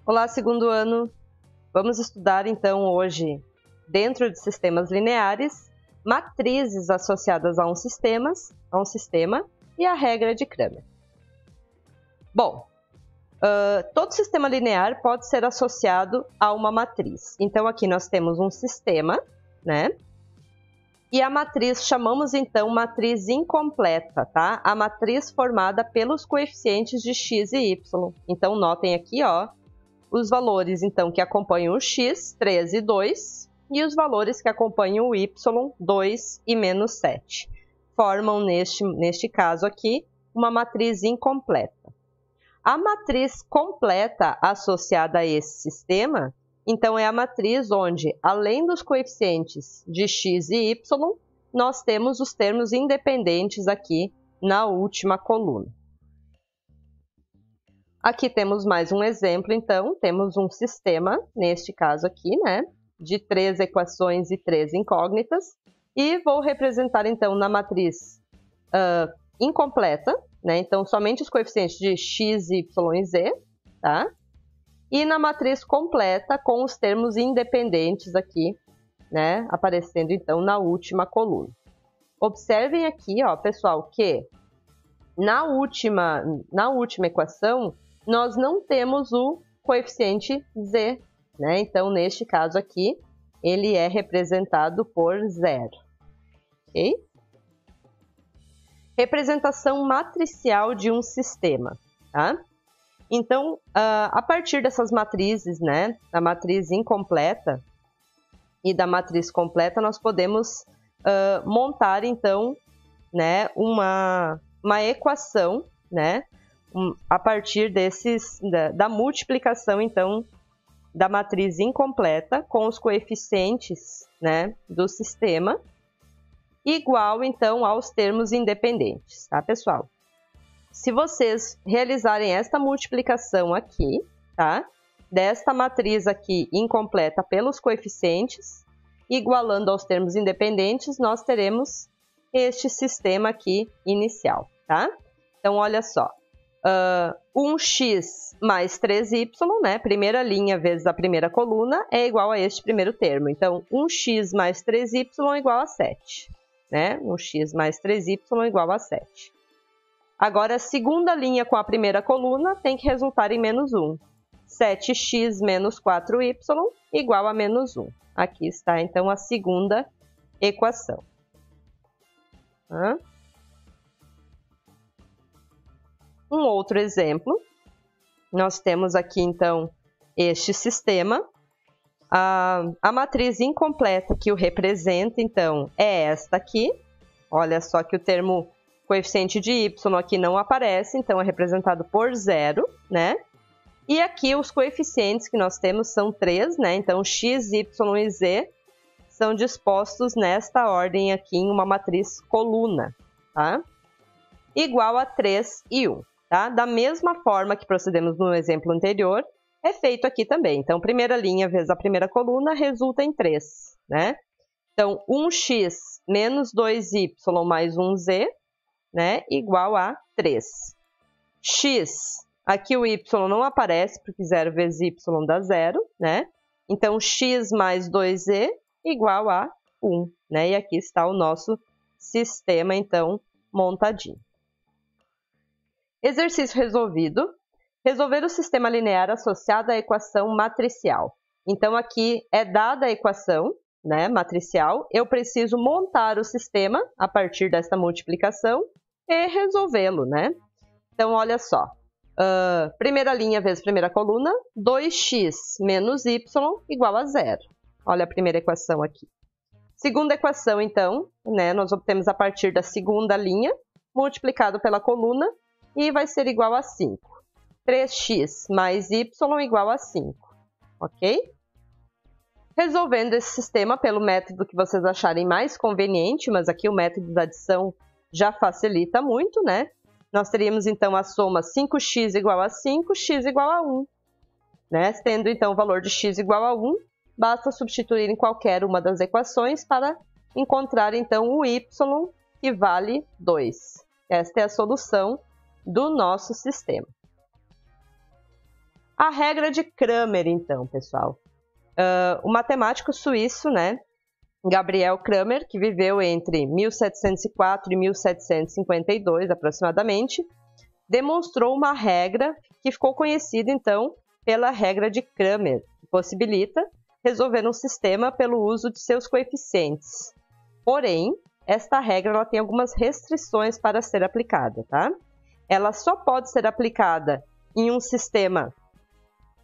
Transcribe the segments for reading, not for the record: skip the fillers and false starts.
Olá, segundo ano! Vamos estudar então hoje, dentro de sistemas lineares, matrizes associadas a um sistema e a regra de Cramer. Bom, todo sistema linear pode ser associado a uma matriz. Então aqui nós temos um sistema, né? E a matriz chamamos então matriz incompleta, tá? A matriz formada pelos coeficientes de x e y. Então notem aqui, ó, os valores então que acompanham o x, 3 e 2, e os valores que acompanham o y, 2 e menos 7. Formam neste caso aqui uma matriz incompleta. A matriz completa associada a esse sistema, então, é a matriz onde, além dos coeficientes de x e y, nós temos os termos independentes aqui na última coluna. Aqui temos mais um exemplo, então, temos um sistema, neste caso aqui, né, de 3 equações e 3 incógnitas, e vou representar, então, na matriz incompleta, né, então, somente os coeficientes de x, y e z, tá? E na matriz completa com os termos independentes aqui, né, aparecendo então na última coluna. Observem aqui, ó, pessoal, que na última equação nós não temos o coeficiente z, né? Então, neste caso aqui, ele é representado por 0. Ok? Representação matricial de um sistema, tá? Então, a partir dessas matrizes, né, da matriz incompleta e da matriz completa, nós podemos montar, então, né, uma equação, né, a partir da multiplicação, então, da matriz incompleta com os coeficientes, né, do sistema, igual, então, aos termos independentes, tá, pessoal? Se vocês realizarem esta multiplicação aqui, tá? Desta matriz aqui incompleta pelos coeficientes, igualando aos termos independentes, nós teremos este sistema aqui inicial, tá? Então, olha só. 1x mais 3y, né? Primeira linha vezes a primeira coluna, é igual a este primeiro termo. Então, 1x mais 3y é igual a 7, né? 1x mais 3y é igual a 7. Agora, a segunda linha com a primeira coluna tem que resultar em menos 1. 7x menos 4y igual a menos 1. Aqui está, então, a segunda equação. Um outro exemplo. Nós temos aqui, então, este sistema. A matriz incompleta que o representa, então, é esta aqui. Olha só que o termo coeficiente de y aqui não aparece, então é representado por 0, né? E aqui os coeficientes que nós temos são 3, né? Então, x, y e z são dispostos nesta ordem aqui em uma matriz coluna, tá? Igual a 3 e 1, tá? Da mesma forma que procedemos no exemplo anterior, é feito aqui também. Então, primeira linha vezes a primeira coluna resulta em 3, né? Então, 1x menos 2y mais 1z, né, igual a 3. X, aqui o y não aparece, porque 0 vezes y dá 0, né? Então, x mais 2z igual a 1, né? E aqui está o nosso sistema, então, montadinho. Exercício resolvido. Resolver o sistema linear associado à equação matricial. Então, aqui é dada a equação, né, matricial, eu preciso montar o sistema a partir desta multiplicação e resolvê-lo, né? Então, olha só. Primeira linha vezes primeira coluna, 2x menos y igual a 0. Olha a primeira equação aqui. Segunda equação, então, né, nós obtemos a partir da segunda linha, multiplicado pela coluna, e vai ser igual a 5. 3x mais y igual a 5, ok? Resolvendo esse sistema pelo método que vocês acharem mais conveniente, mas aqui o método da adição já facilita muito, né? Nós teríamos, então, a soma 5x igual a 5, x igual a 1. Né? Tendo, então, o valor de x igual a 1, basta substituir em qualquer uma das equações para encontrar, então, o y, que vale 2. Esta é a solução do nosso sistema. A regra de Cramer, então, pessoal. O matemático suíço, né, Gabriel Cramer, que viveu entre 1704 e 1752 aproximadamente, demonstrou uma regra que ficou conhecida, então, pela regra de Cramer, que possibilita resolver um sistema pelo uso de seus coeficientes. Porém, esta regra ela tem algumas restrições para ser aplicada, tá? Ela só pode ser aplicada em um sistema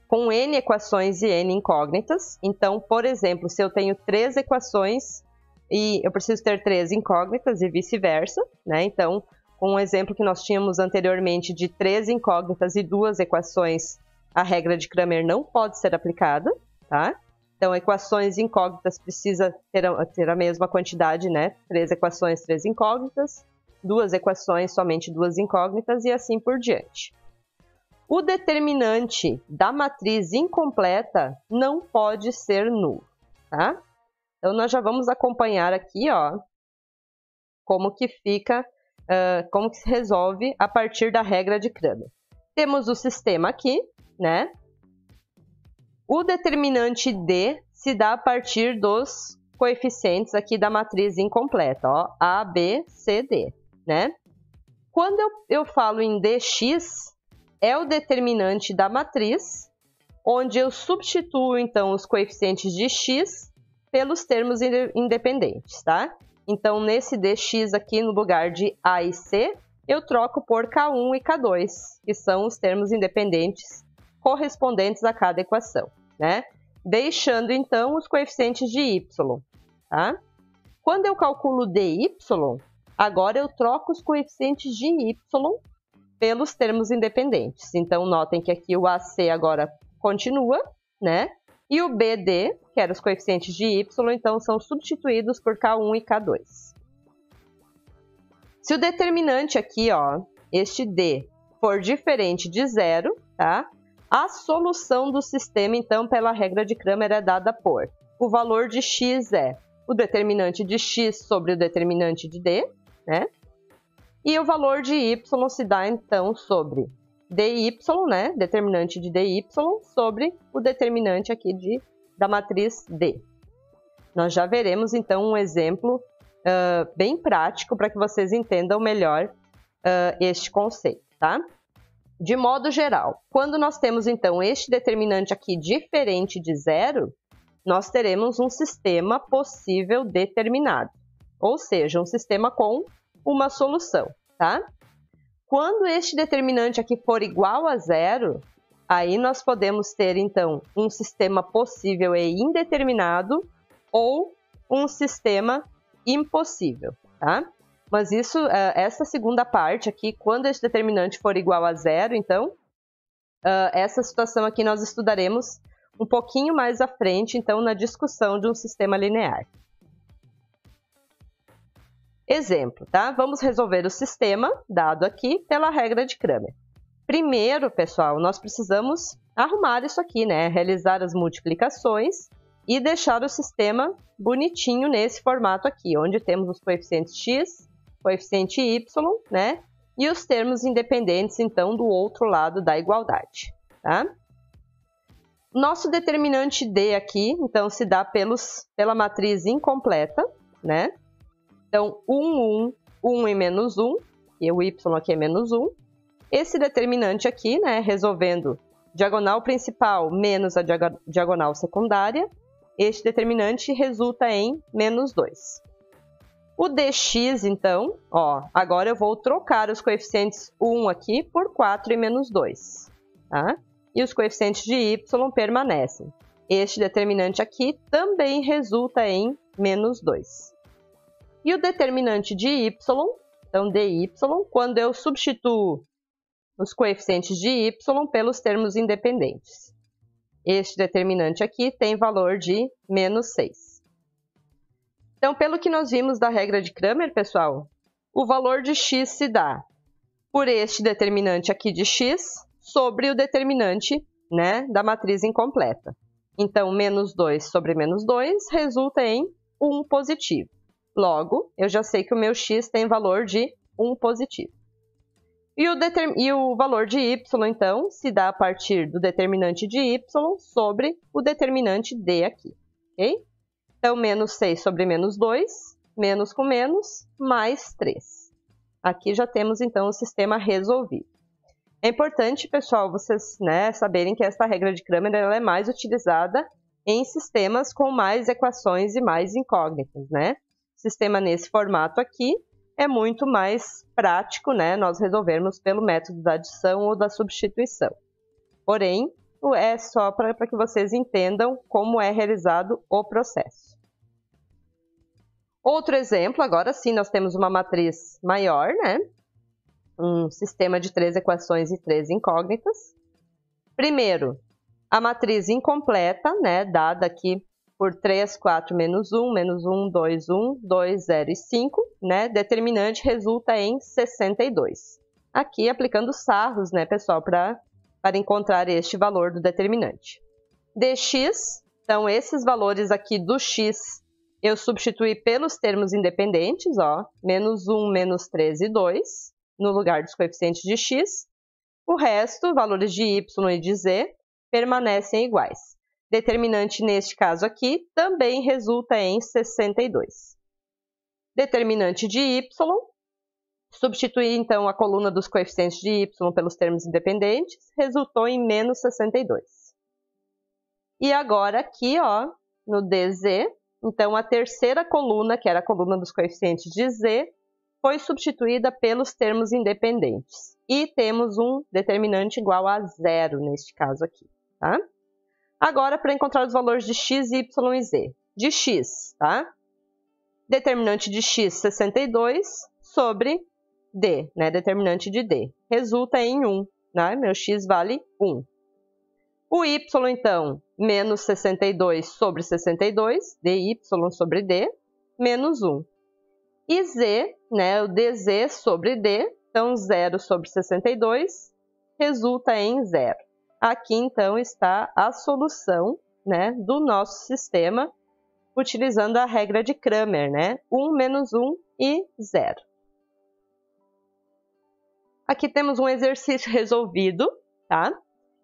com N equações e N incógnitas. Então, por exemplo, se eu tenho 3 equações e eu preciso ter 3 incógnitas e vice-versa, né? Então, com um exemplo que nós tínhamos anteriormente de 3 incógnitas e 2 equações, a regra de Cramer não pode ser aplicada, tá? Então, equações incógnitas precisa ter a mesma quantidade, né? 3 equações, 3 incógnitas, 2 equações, somente 2 incógnitas e assim por diante. O determinante da matriz incompleta não pode ser nulo, tá? Então, nós já vamos acompanhar aqui, ó, como que fica, como que se resolve a partir da regra de Cramer. Temos o sistema aqui, né? O determinante D se dá a partir dos coeficientes aqui da matriz incompleta, ó, A, B, C, D, né? Quando eu falo em dx, é o determinante da matriz, onde eu substituo, então, os coeficientes de x pelos termos independentes, tá? Então, nesse dx aqui, no lugar de A e C, eu troco por K1 e K2, que são os termos independentes correspondentes a cada equação, né? Deixando, então, os coeficientes de y, tá? Quando eu calculo dy, agora eu troco os coeficientes de y pelos termos independentes. Então, notem que aqui o AC agora continua, né? E o BD, que eram os coeficientes de y, então são substituídos por K1 e K2. Se o determinante aqui, ó, este D, for diferente de zero, tá? A solução do sistema, então, pela regra de Cramer é dada por o valor de x é o determinante de x sobre o determinante de D, né? E o valor de y se dá, então, sobre dy, né? Determinante de dy sobre o determinante aqui da matriz D. Nós já veremos, então, um exemplo bem prático para que vocês entendam melhor este conceito, tá? De modo geral, quando nós temos, então, este determinante aqui diferente de zero, nós teremos um sistema possível determinado, ou seja, um sistema com uma solução, tá? Quando este determinante aqui for igual a zero, aí nós podemos ter, então, um sistema possível e indeterminado ou um sistema impossível, tá? Mas isso, essa segunda parte aqui, quando este determinante for igual a zero, então, essa situação aqui nós estudaremos um pouquinho mais à frente, então, na discussão de um sistema linear. Exemplo, tá? Vamos resolver o sistema dado aqui pela regra de Cramer. Primeiro, pessoal, nós precisamos arrumar isso aqui, né? Realizar as multiplicações e deixar o sistema bonitinho nesse formato aqui, onde temos os coeficientes x, coeficiente y, né? E os termos independentes, então, do outro lado da igualdade, tá? Nosso determinante D aqui, então, se dá pela matriz incompleta, né? Então, 1, 1 e menos 1, e o y aqui é menos 1. Esse determinante aqui, né, resolvendo diagonal principal menos a diagonal secundária, este determinante resulta em menos 2. O dx, então, ó, agora eu vou trocar os coeficientes 1 aqui por 4 e menos 2, tá? E os coeficientes de y permanecem. Este determinante aqui também resulta em menos 2. E o determinante de y, então dy, quando eu substituo os coeficientes de y pelos termos independentes. Este determinante aqui tem valor de menos 6. Então, pelo que nós vimos da regra de Cramer, pessoal, o valor de x se dá por este determinante aqui de x sobre o determinante, né, da matriz incompleta. Então, menos 2 sobre menos 2 resulta em 1 positivo. Logo, eu já sei que o meu x tem valor de 1 positivo. E o valor de y, então, se dá a partir do determinante de y sobre o determinante d aqui, ok? Então, menos 6 sobre menos 2, menos com menos, mais 3. Aqui já temos, então, o sistema resolvido. É importante, pessoal, vocês saberem que essa regra de Cramer ela é mais utilizada em sistemas com mais equações e mais incógnitas, né? Sistema nesse formato aqui é muito mais prático, né, nós resolvermos pelo método da adição ou da substituição. Porém, é só para que vocês entendam como é realizado o processo. Outro exemplo, agora sim, nós temos uma matriz maior, né? Um sistema de 3 equações e 3 incógnitas. Primeiro, a matriz incompleta, né, dada aqui por 3, 4, menos 1, 2, 1, 2, 0 e 5, né? Determinante resulta em 62. Aqui aplicando sarros, né, pessoal, para encontrar este valor do determinante. dx, então esses valores aqui do x eu substituí pelos termos independentes, ó, menos 1, menos 3 e 2, no lugar dos coeficientes de x. O resto, valores de y e de z, permanecem iguais. Determinante, neste caso aqui, também resulta em 62. Determinante de y, substituir então a coluna dos coeficientes de y pelos termos independentes, resultou em menos 62. E agora aqui, ó, no dz, então a terceira coluna, que era a coluna dos coeficientes de z, foi substituída pelos termos independentes. E temos um determinante igual a 0 neste caso aqui, tá? Agora, para encontrar os valores de x, y e z. De x, tá? Determinante de x, 62, sobre d, né? Determinante de d. Resulta em 1, né? Meu x vale 1. O y, então, menos 62 sobre 62, dy sobre d, menos 1. E z, né? O dz sobre d, então 0 sobre 62, resulta em 0. Aqui, então, está a solução, né, do nosso sistema, utilizando a regra de Cramer, né? 1 menos 1 e 0. Aqui temos um exercício resolvido, tá?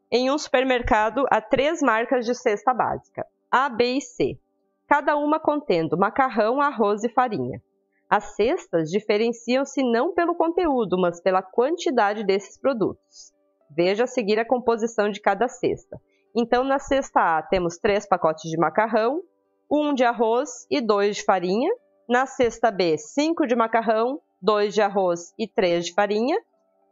Em um supermercado, há 3 marcas de cesta básica, A, B e C, cada uma contendo macarrão, arroz e farinha. As cestas diferenciam-se não pelo conteúdo, mas pela quantidade desses produtos. Veja a seguir a composição de cada cesta. Então, na cesta A, temos 3 pacotes de macarrão, 1 de arroz e 2 de farinha. Na cesta B, 5 de macarrão, 2 de arroz e 3 de farinha.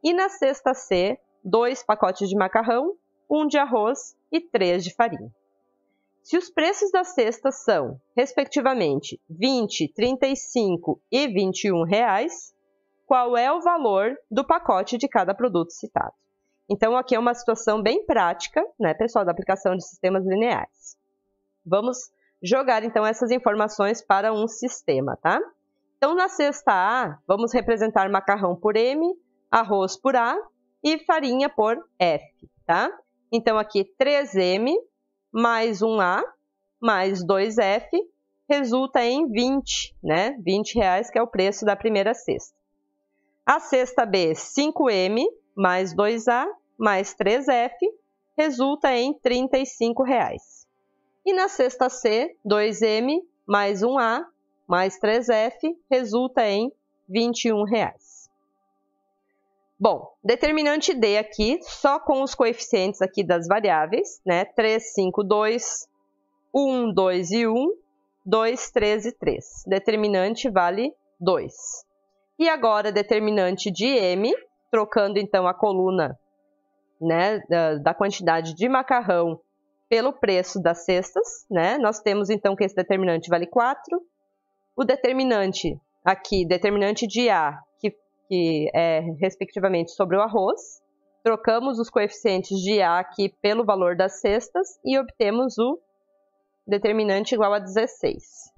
E na cesta C, 2 pacotes de macarrão, 1 de arroz e 3 de farinha. Se os preços das cestas são, respectivamente, 20, 35 e 21 reais, qual é o valor do pacote de cada produto citado? Então, aqui é uma situação bem prática, né, pessoal, da aplicação de sistemas lineares. Vamos jogar, então, essas informações para um sistema, tá? Então, na cesta A, vamos representar macarrão por M, arroz por A e farinha por F, tá? Então, aqui 3M mais 1A mais 2F resulta em 20, né? 20 reais, que é o preço da primeira cesta. A cesta B, 5M mais 2A mais 3F resulta em 35 reais. E na cesta C, 2M mais 1A mais 3F resulta em 21 reais. Bom, determinante D aqui, só com os coeficientes aqui das variáveis, né? 3, 5, 2, 1, 2 e 1, 2, 3 e 3. Determinante vale 2. E agora, determinante de M, trocando então a coluna, né, da quantidade de macarrão pelo preço das cestas, né? Nós temos então que esse determinante vale 4. O determinante aqui, determinante de A, que é respectivamente sobre o arroz, trocamos os coeficientes de A aqui pelo valor das cestas e obtemos o determinante igual a 16.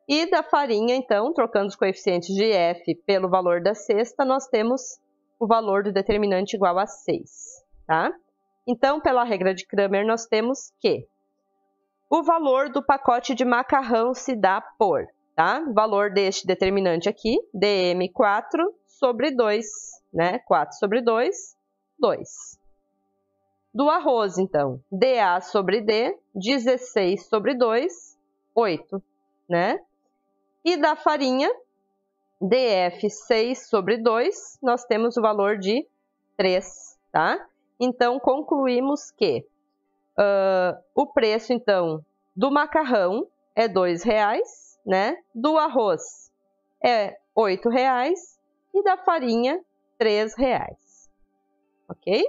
E da farinha, então, trocando os coeficientes de F pelo valor da cesta, nós temos o valor do determinante igual a 6, tá? Então, pela regra de Cramer, nós temos que o valor do pacote de macarrão se dá por, tá? O valor deste determinante aqui, dm4 sobre 2, né? 4 sobre 2, 2. Do arroz, então, DA sobre D, 16 sobre 2, 8, né? E da farinha, DF 6 sobre 2, nós temos o valor de 3, tá? Então, concluímos que o preço, então, do macarrão é R$2, né? Do arroz é R$8 e da farinha R$3, ok?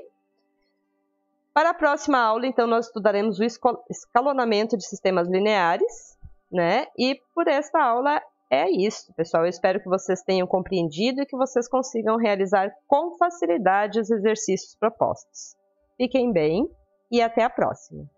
Para a próxima aula, então, nós estudaremos o escalonamento de sistemas lineares, né? E por esta aula é isso, pessoal. Eu espero que vocês tenham compreendido e que vocês consigam realizar com facilidade os exercícios propostos. Fiquem bem e até a próxima!